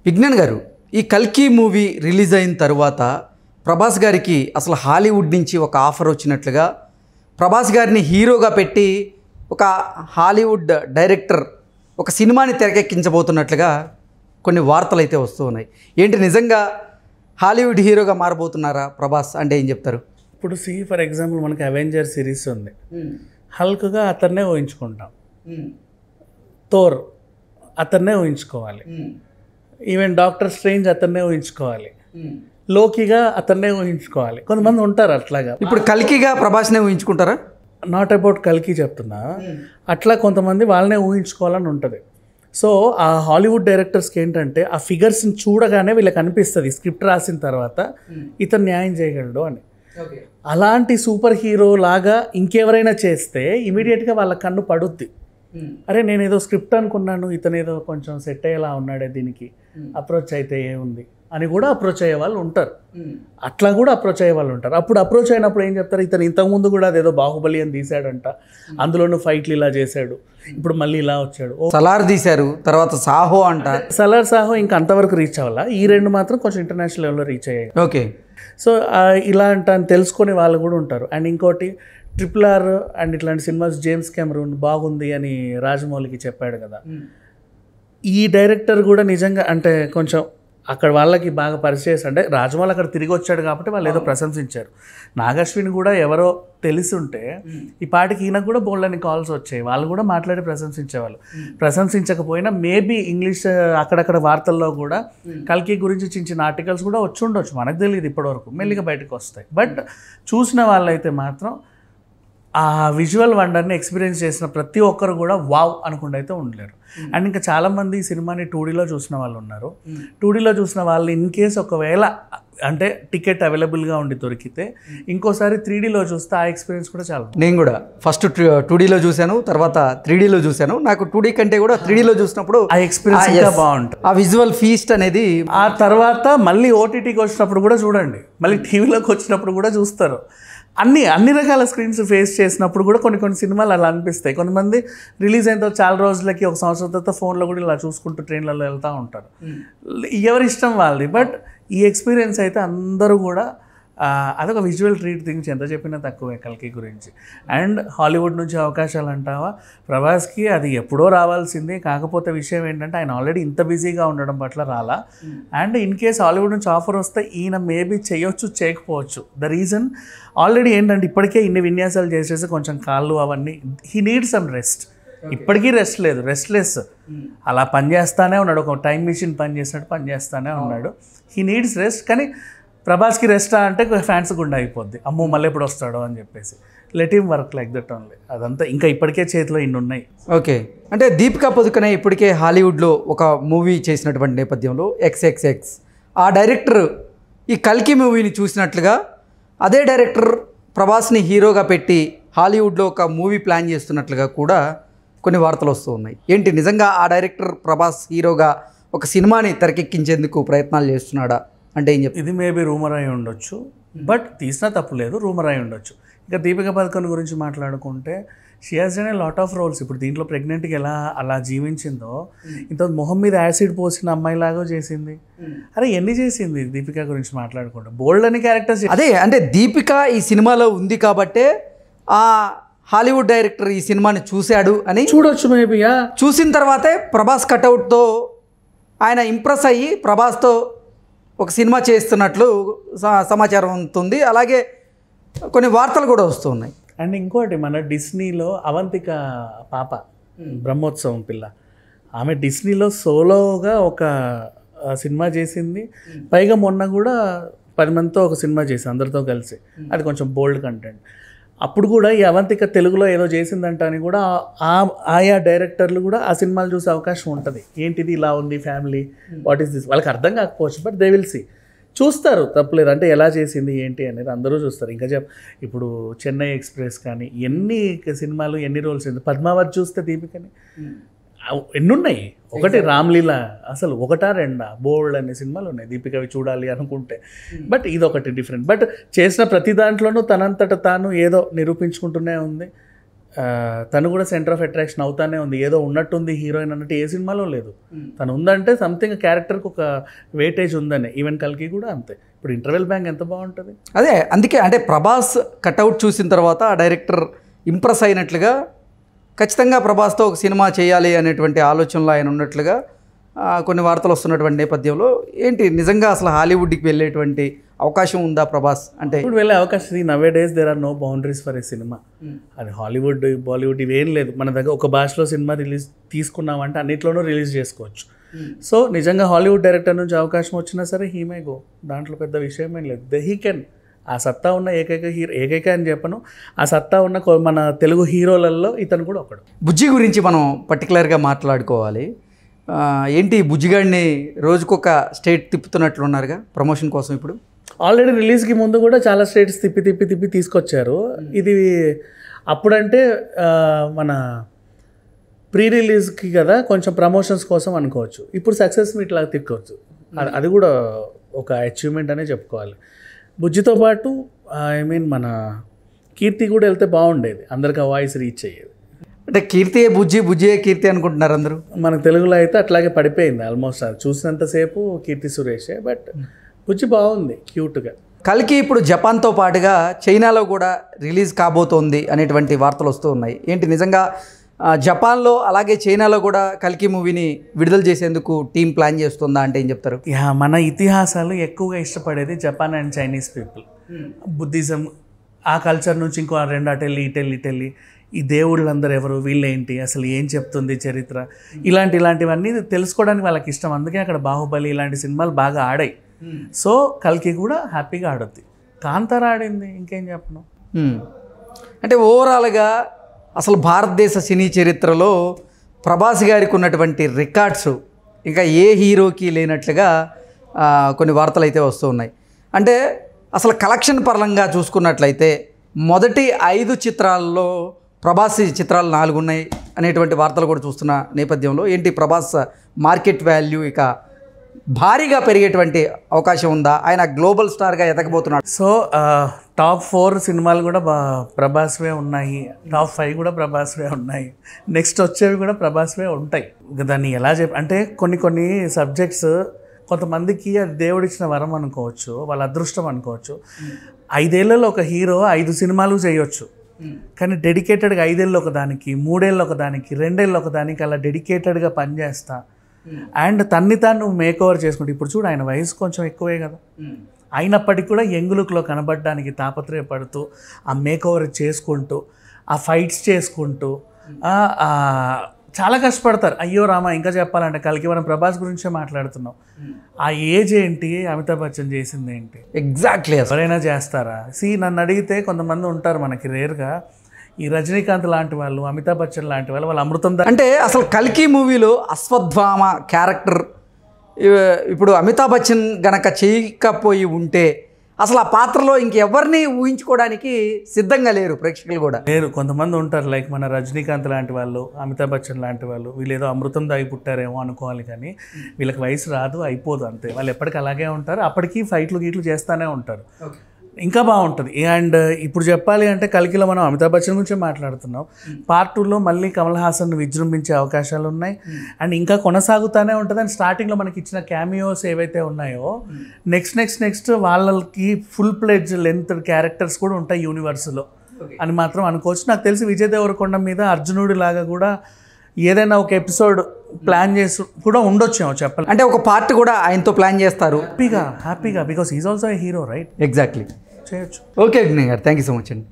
విజ్ఞాన్ గారు, ఈ కల్కి మూవీ రిలీజ్ అయిన తర్వాత ప్రభాస్ గారికి అసలు హాలీవుడ్ నుంచి ఒక ఆఫర్ వచ్చినట్లుగా, ప్రభాస్ గారిని హీరోగా పెట్టి ఒక హాలీవుడ్ డైరెక్టర్ ఒక సినిమాని తెరకెక్కించబోతున్నట్లుగా కొన్ని వార్తలు అయితే వస్తూ ఉన్నాయి. ఏంటి, నిజంగా హాలీవుడ్ హీరోగా మారబోతున్నారా ప్రభాస్ అంటే ఏం చెప్తారు? ఇప్పుడు ఫర్ ఎగ్జాంపుల్ మనకి అవెంజర్ సిరీస్ ఉంది, హల్క్గా అతన్నే ఊహించుకుంటాం, థోర్ అతన్నే ఊహించుకోవాలి, ఈవెన్ డాక్టర్ స్ట్రేంజ్ అతన్నే ఊహించుకోవాలి, లోకిగా అతన్నే ఊహించుకోవాలి. కొంతమంది ఉంటారు అట్లాగా. ఇప్పుడు కల్కిగా ప్రభాస్నే ఊహించుకుంటారా? నాట్ అబౌట్ కల్కి చెప్తున్నా, అట్లా కొంతమంది వాళ్ళనే ఊహించుకోవాలని ఉంటుంది. సో ఆ హాలీవుడ్ డైరెక్టర్స్కి ఏంటంటే ఆ ఫిగర్స్ని చూడగానే వీళ్ళకి అనిపిస్తుంది స్క్రిప్ట్ రాసిన తర్వాత ఇతను న్యాయం చేయగలడు అని. అలాంటి సూపర్ హీరో లాగా ఇంకెవరైనా చేస్తే ఇమీడియట్గా వాళ్ళ కన్ను పడుద్ది. అరే నేను ఏదో స్క్రిప్ట్ అనుకున్నాను, ఇతను ఏదో కొంచెం సెట్ అయ్యేలా ఉన్నాడే, దీనికి అప్రోచ్ అయితే ఏముంది అని కూడా అప్రోచ్ అయ్యే వాళ్ళు ఉంటారు. అట్లా కూడా అప్రోచ్ అయ్యే వాళ్ళు ఉంటారు. అప్పుడు అప్రోచ్ అయినప్పుడు ఏం చెప్తారు, ఇతను ఇంతకుముందు కూడా అదేదో బాహుబలి అని తీశాడంట, అందులోనూ ఫైట్లు ఇలా చేశాడు, ఇప్పుడు మళ్ళీ ఇలా వచ్చాడు. సలార్ తీశారు, తర్వాత సాహో అంట. సాహో ఇంకా అంతవరకు రీచ్ అవ్వాలా, ఈ రెండు మాత్రం కొంచెం ఇంటర్నేషనల్ లెవెల్లో రీచ్ అయ్యాయి. ఓకే. సో ఇలా అని తెలుసుకునే వాళ్ళు కూడా ఉంటారు. అండ్ ఇంకోటి RRR అండ్ ఇట్లాంటి సినిమాస్ జేమ్స్ కెమెరూన్ బాగుంది అని రాజమౌళికి చెప్పాడు కదా. ఈ డైరెక్టర్ కూడా నిజంగా అంటే కొంచెం అక్కడ వాళ్ళకి బాగా పరిచయం, అంటే రాజమౌళి అక్కడ తిరిగి వచ్చాడు కాబట్టి వాళ్ళు ఏదో ప్రశంసించారు. నాగశ్విన్ కూడా ఎవరో తెలిసి ఉంటే ఈ పాటికి ఈయనకు కూడా బోల్డని కాల్స్ వచ్చాయి, వాళ్ళు కూడా మాట్లాడి ప్రశంసించేవాళ్ళు. ప్రశంసించకపోయినా మేబీ ఇంగ్లీష్ అక్కడక్కడ వార్తల్లో కూడా కల్కి గురించి చిన్న ఆర్టికల్స్ కూడా వచ్చి ఉండొచ్చు, మనకు తెలియదు ఇప్పటివరకు, మెల్లిగా బయటకు వస్తాయి. బట్ చూసిన వాళ్ళైతే మాత్రం ఆ విజువల్ వండర్ని ఎక్స్పీరియన్స్ చేసిన ప్రతి ఒక్కరు కూడా వావ్ అనుకుండా అయితే ఉండలేరు. అండ్ ఇంకా చాలామంది ఈ సినిమాని 2Dలో చూసిన వాళ్ళు ఉన్నారు. 2Dలో చూసిన వాళ్ళు ఇన్ కేస్ ఒకవేళ అంటే టికెట్ అవైలబుల్గా ఉండి దొరికితే ఇంకోసారి 3Dలో చూస్తే ఆ ఎక్స్పీరియన్స్ కూడా చాలా. నేను కూడా ఫస్ట్ 2Dలో చూశాను, తర్వాత 3Dలో చూశాను. నాకు 2D కంటే కూడా 3Dలో చూసినప్పుడు ఆ ఎక్స్పీరియన్స్ ఇంకా బాగుంటుంది. ఆ విజువల్ ఫీస్ట్ అనేది. ఆ తర్వాత మళ్ళీ OTTకి వచ్చినప్పుడు కూడా చూడండి, మళ్ళీ టీవీలోకి వచ్చినప్పుడు కూడా చూస్తారు. అన్ని రకాల స్క్రీన్స్ ఫేస్ చేసినప్పుడు కూడా కొన్ని సినిమాలు అలా అనిపిస్తాయి. కొంతమంది రిలీజ్ అయిన తర్వాత చాలా రోజులకి, ఒక సంవత్సరం తర్వాత ఫోన్లో కూడా ఇలా చూసుకుంటూ ట్రైన్లలో వెళ్తూ ఉంటారు. ఎవరి ఇష్టం వాళ్ళది. బట్ ఈ ఎక్స్పీరియన్స్ అయితే అందరూ కూడా అదొక విజువల్ ట్రీట్ థింగ్స్ ఎంత చెప్పినా తక్కువే కల్కి గురించి. అండ్ హాలీవుడ్ నుంచి అవకాశాలు అంటావా, ప్రభాస్కి అది ఎప్పుడో రావాల్సిందే. కాకపోతే విషయం ఏంటంటే ఆయన ఆల్రెడీ ఇంత బిజీగా ఉండడం పట్ల రాలా. అండ్ ఇన్ కేస్ హాలీవుడ్ నుంచి ఆఫర్ వస్తే ఈయన మేబీ చేయొచ్చు, చేయకపోవచ్చు. ద రీజన్ ఆల్రెడీ ఏంటంటే ఇప్పటికే ఇన్ని విన్యాసాలు చేసేసి కొంచెం కాళ్ళు అవన్నీ, హీ నీడ్ సమ్ రెస్ట్. ఇప్పటికీ రెస్ట్ లేదు, రెస్ట్లెస్, అలా పనిచేస్తానే ఉన్నాడు, ఒక టైం మిషన్ పనిచేసినట్టు పనిచేస్తానే ఉన్నాడు. He needs rest. కానీ ప్రభాస్కి రెస్ట్ అంటే ఫ్యాన్స్ గుండా అయిపోద్ది, అమ్మో మళ్ళీ ఎప్పుడు వస్తాడో అని చెప్పేసి. Let him work like that only. అదంతా ఇంకా ఇప్పటికే చేతిలో ఇన్ని ఉన్నాయి. ఓకే. అంటే దీపికా పదుకొనే ఇప్పటికే హాలీవుడ్లో ఒక మూవీ చేసినటువంటి నేపథ్యంలో XXX ఆ డైరెక్టర్ ఈ కల్కి మూవీని చూసినట్లుగా అదే డైరెక్టర్ ప్రభాస్ని హీరోగా పెట్టి హాలీవుడ్లో ఒక మూవీ ప్లాన్ చేస్తున్నట్లుగా కూడా కొన్ని వార్తలు వస్తూ ఉన్నాయి. ఏంటి, నిజంగా ఆ డైరెక్టర్ ప్రభాస్ హీరోగా ఒక సినిమాని తెరకెక్కించేందుకు ప్రయత్నాలు చేస్తున్నాడా అంటే ఏం చెప్తారు? ఇది మేబీ రూమర్ అయి ఉండొచ్చు, బట్ తీసినా తప్పు లేదు, రూమర్ అయి ఉండొచ్చు. ఇంకా దీపికా పదుకొనే గురించి మాట్లాడుకుంటే she has done a lot of roles. ఇప్పుడు దీంట్లో ప్రెగ్నెంట్గా ఎలా అలా జీవించిందో, ఇంత మొహం మీద యాసిడ్ పోసిన అమ్మాయిలాగా చేసింది. అరే ఎన్ని చేసింది దీపికా గురించి మాట్లాడుకుంటే, బోల్డ్ అని క్యారెక్టర్స్. అదే అంటే దీపిక ఈ సినిమాలో ఉంది కాబట్టే ఆ హాలీవుడ్ డైరెక్టర్ ఈ సినిమాని చూశాడు అని చూడొచ్చు మేబీ. చూసిన తర్వాతే ప్రభాస్ కటౌట్తో ఆయన ఇంప్రెస్ అయ్యి ప్రభాస్తో ఒక సినిమా చేస్తున్నట్లు సమాచారం ఉంటుంది. అలాగే కొన్ని వార్తలు కూడా వస్తున్నాయి. అండ్ ఇంకోటి, మన డిస్నీలో అవంతిక పాప, బ్రహ్మోత్సవం పిల్ల, ఆమె డిస్నీలో సోలోగా ఒక సినిమా చేసింది. పైగా మొన్న కూడా 10 మందితో ఒక సినిమా చేసి అందరితో కలిసి, అది కొంచెం బోల్డ్ కంటెంట్. అప్పుడు కూడా ఈ అవంతిక తెలుగులో ఏదో చేసిందంట అని కూడా ఆయా డైరెక్టర్లు కూడా ఆ సినిమాలు చూసే అవకాశం ఉంటుంది. ఏంటిది ఇలా ఉంది ఫ్యామిలీ, వాట్ ఈస్ దిస్, వాళ్ళకి అర్థం కాకపోవచ్చు, బట్ దే విల్ సీ, చూస్తారు, తప్పలేదు. అంటే ఎలా చేసింది ఏంటి అనేది అందరూ చూస్తారు. ఇంకా ఇప్పుడు చెన్నై ఎక్స్ప్రెస్ కానీ ఎన్ని సినిమాలు, ఎన్ని రోల్స్, పద్మావతి చూస్తే దీపికని ఎన్నున్నాయి, ఒకటి రామ్లీలా, అసలు ఒకటా రెండా, బోల్డ్ అనే సినిమాలు ఉన్నాయి దీపికవి చూడాలి అనుకుంటే. బట్ ఇదొకటి డిఫరెంట్. బట్ చేసిన ప్రతి దాంట్లోనూ తనంతట తాను ఏదో నిరూపించుకుంటూనే ఉంది. తను కూడా సెంటర్ ఆఫ్ అట్రాక్షన్ అవుతానే ఉంది. ఏదో ఉన్నట్టుంది హీరోయిన్ అన్నట్టు ఏ సినిమాలో లేదు. తను ఉందంటే సంథింగ్ క్యారెక్టర్కి ఒక వెయిటేజ్ ఉందని. ఈవెన్ కల్కి కూడా అంతే. ఇప్పుడు ఇంటర్వెల్ బ్యాంక్ ఎంత బాగుంటుంది. అదే అందుకే అంటే ప్రభాస్ కట్అవుట్ చూసిన తర్వాత ఆ డైరెక్టర్ ఇంప్రెస్ అయినట్లుగా ఖచ్చితంగా ప్రభాస్తో ఒక సినిమా చేయాలి అనేటువంటి ఆలోచనలో ఆయన ఉన్నట్లుగా కొన్ని వార్తలు వస్తున్నటువంటి నేపథ్యంలో ఏంటి నిజంగా అసలు హాలీవుడ్కి వెళ్ళేటువంటి అవకాశం ఉందా ప్రభాస్? అంటే ఇప్పుడు వెళ్ళే అవకాశం nowadays there are no boundaries for ఏ సినిమా. అది హాలీవుడ్ బాలీవుడ్ ఇవేం లేదు. మన దగ్గర ఒక భాషలో సినిమా రిలీజ్ తీసుకున్నామంటే అన్నిట్లోనూ రిలీజ్ చేసుకోవచ్చు. సో నిజంగా హాలీవుడ్ డైరెక్టర్ నుంచి అవకాశం వచ్చినా సరే హీ మే గో. దాంట్లో పెద్ద విషయం ఏం లేదు. He can. ఆ సత్తా ఉన్న ఏకైక అని చెప్పను, ఆ సత్తా ఉన్న మన తెలుగు హీరోలలో ఇతను కూడా ఒకడు. బుజ్జి గురించి మనం పర్టికులర్గా మాట్లాడుకోవాలి. ఏంటి బుజ్జిగాడిని రోజుకొక స్టేట్ తిప్పుతున్నట్లున్నారుగా ప్రమోషన్ కోసం. ఇప్పుడు ఆల్రెడీ రిలీజ్కి ముందు కూడా చాలా స్టేట్స్ తిప్పి తీసుకొచ్చారు. ఇది అప్పుడంటే మన ప్రీ రిలీజ్కి కదా కొంచెం ప్రమోషన్స్ కోసం అనుకోవచ్చు. ఇప్పుడు సక్సెస్ మీట్ లాగా తిప్పుకోవచ్చు. అది కూడా ఒక అచీవ్మెంట్ అనే చెప్పుకోవాలి. బుజ్జితో పాటు ఐ మీన్ మన కీర్తి కూడా వెళ్తే బాగుండేది. అందరికి ఆ వాయిస్ రీచ్ అయ్యేది. అంటే కీర్తియే బుజ్జి, బుజ్జియే కీర్తి అనుకుంటున్నారు అందరూ. మన తెలుగులో అయితే అట్లాగే పడిపోయింది ఆల్మోస్ట్. అది చూసినంతసేపు కీర్తి సురేషే. బట్ బుజ్జి బాగుంది, క్యూట్గా. కల్కి ఇప్పుడు జపాన్తో పాటుగా చైనాలో కూడా రిలీజ్ కాబోతోంది అనేటువంటి వార్తలు వస్తూ ఉన్నాయి. ఏంటి నిజంగా జపాన్లో అలాగే చైనాలో కూడా కల్కి మూవీని విడుదల చేసేందుకు టీం ప్లాన్ చేస్తుందా అంటే ఏం చెప్తారు? మన ఇతిహాసాలు ఎక్కువగా ఇష్టపడేది Japan and Chinese people. Buddhism ఆ కల్చర్ నుంచి ఇంకో 2 ఇటెల్లి ఈ దేవుళ్ళందరూ ఎవరు, వీళ్ళేంటి, అసలు ఏం చెప్తుంది చరిత్ర, ఇలాంటివన్నీ తెలుసుకోవడానికి వాళ్ళకి ఇష్టం. అందుకే అక్కడ బాహుబలి ఇలాంటి సినిమాలు బాగా ఆడాయి. సో కల్కి కూడా హ్యాపీగా ఆడొద్ది. కాంతార ఆడింది, ఇంకేం చెప్పను. అంటే ఓవరాల్గా అసలు భారతదేశ సినీ చరిత్రలో ప్రభాస్ గారికి ఉన్నటువంటి రికార్డ్స్ ఇంకా ఏ హీరోకి లేనట్లుగా కొన్ని వార్తలు అయితే వస్తూ ఉన్నాయి. అంటే అసలు కలెక్షన్ పరంగా చూసుకున్నట్లయితే మొదటి 5 చిత్రాల్లో ప్రభాస్ చిత్రాలు 4 ఉన్నాయి అనేటువంటి వార్తలు కూడా చూస్తున్న నేపథ్యంలో ఏంటి ప్రభాస్ మార్కెట్ వాల్యూ ఇక భారీగా పెరిగేటువంటి అవకాశం ఉందా? ఆయన గ్లోబల్ స్టార్గా ఎదగబోతున్నాడు. సో టాప్ 4 సినిమాలు కూడా ప్రభాస్వే ఉన్నాయి. టాప్ 5 కూడా ప్రభాస్వే ఉన్నాయి. నెక్స్ట్ వచ్చేవి కూడా ప్రభాస్వే ఉంటాయి. దాన్ని ఎలా అంటే కొన్ని సబ్జెక్ట్స్ కొంతమందికి అది దేవుడిచ్చిన వరం అనుకోవచ్చు, వాళ్ళ అదృష్టం అనుకోవచ్చు. 5 ఏళ్లలో ఒక హీరో 5 సినిమాలు చేయొచ్చు. కానీ డెడికేటెడ్గా 5 ఏళ్ళు ఒకదానికి, 3 ఏళ్ళు ఒకదానికి, 2 ఏళ్ళు ఒకదానికి అలా డెడికేటెడ్గా పనిచేస్తా అండ్ తాను మేక్ ఓవర్ చేసుకుంటూ. ఇప్పుడు చూడు ఆయన వయసు కొంచెం ఎక్కువే కదా, అయినప్పటికీ కూడా యంగ్ లుక్లో కనబడడానికి తాపత్రయపడుతూ ఆ మేక్ ఓవర్ చేసుకుంటూ ఆ ఫైట్స్ చేసుకుంటూ చాలా కష్టపడతారు. అయ్యో రామ, ఇంకా చెప్పాలంటే కల్కి మనం ప్రభాస్ గురించే మాట్లాడుతున్నాం. ఆ ఏజ్ ఏంటి, అమితాబ్ బచ్చన్ చేసింది ఏంటి, ఎగ్జాక్ట్లీ ఎవరైనా చేస్తారా? నన్ను అడిగితే కొంతమంది ఉంటారు మనకి రేర్గా, ఈ రజనీకాంత్ లాంటి వాళ్ళు, అమితాబ్ బచ్చన్ లాంటి వాళ్ళు అమృతం. అంటే అసలు కల్కి మూవీలో అశ్వత్థామ క్యారెక్టర్ ఇప్పుడు అమితాబ్ బచ్చన్ గనక చేయకపోయి ఉంటే అసలు ఆ పాత్రలో ఇంకెవరిని ఊహించుకోవడానికి సిద్ధంగా లేరు ప్రేక్షకులు కూడా లేరు. కొంతమంది ఉంటారు లైక్ మన రజనీకాంత్ లాంటి వాళ్ళు, అమితాబ్ బచ్చన్ లాంటి వాళ్ళు, వీళ్ళు ఏదో అమృతం దాగి పుట్టారేమో అనుకోవాలి. కానీ వీళ్ళకి వయసు రాదు, అయిపోదు, అంతే. వాళ్ళు ఎప్పటికీ అలాగే ఉంటారు. అప్పటికీ ఫైట్లు గీట్లు చేస్తూనే ఉంటారు. ఇంకా బాగుంటుంది. అండ్ ఇప్పుడు చెప్పాలి అంటే కల్కిలో మనం అమితాబ్ బచ్చన్ గురించే మాట్లాడుతున్నాం. పార్ట్ 2లో మళ్ళీ కమల్ హాసన్ విజృంభించే అవకాశాలు ఉన్నాయి. అండ్ ఇంకా కొనసాగుతూనే ఉంటుంది. అండ్ స్టార్టింగ్లో మనకి ఇచ్చిన క్యామియోస్ ఏవైతే ఉన్నాయో నెక్స్ట్ వాళ్ళకి ఫుల్ ప్లెడ్జ్ లెంత్ క్యారెక్టర్స్ కూడా ఉంటాయి యూనివర్స్లో అని మాత్రం అనుకోవచ్చు. నాకు తెలిసి విజయ్ దేవరకొండ మీద అర్జునుడి లాగా కూడా ఏదైనా ఒక ఎపిసోడ్ ప్లాన్ చేసి కూడా ఉండొచ్చేమో చెప్పాలి. అంటే ఒక పార్ట్ కూడా ఆయనతో ప్లాన్ చేస్తారు హ్యాపీగా because is also a hero, right? Exactly చేయొచ్చు. ఓకే విఘ్నేష్ గారు, థ్యాంక్ యూ సో మచ్ అండి.